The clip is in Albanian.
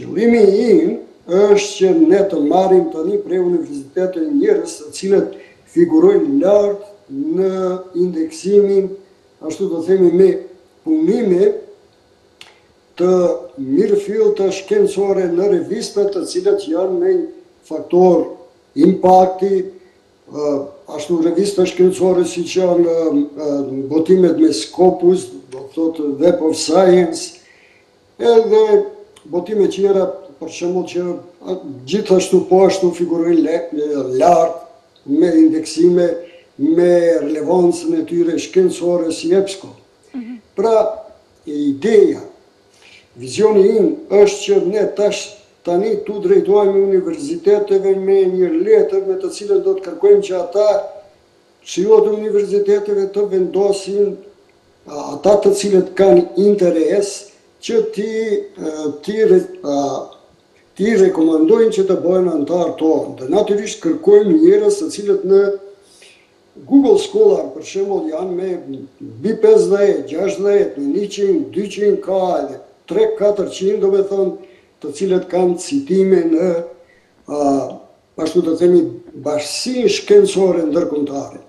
Qëllimi im është që ne të marrim tani prej universitetet njerëz të cilët figurojnë lart në indeksimin, ashtu të themi, me punime të mirëfill të shkencore në revistat të cilat janë me faktor impakti, ashtu revista shkencore si që janë botimet me Scopus, do të thotë Web of Science, edhe botime tjera, për shembull që gjithashtu po ashtu figurojnë lart me indeksime me relevancën e tyre shkencore si EBSCO. Pra, ideja, vizioni im është që ne tani tu drejtohemi universiteteve me një letër me të cilën do të kërkojmë që ata çiot universiteteve të vendosin ata të cilët kanë interes që ti rekomandojnë që të bëhen antar tonë. Dhe natyrisht kërkojmë njerëz të cilët në Google Scholar, për shembull, janë me mbi 50, 60, 100, 200 ka edhe 300-400, do me thonë, të cilët kanë citime në, ashtu të themi, bashkësinë shkencore ndërkombëtare.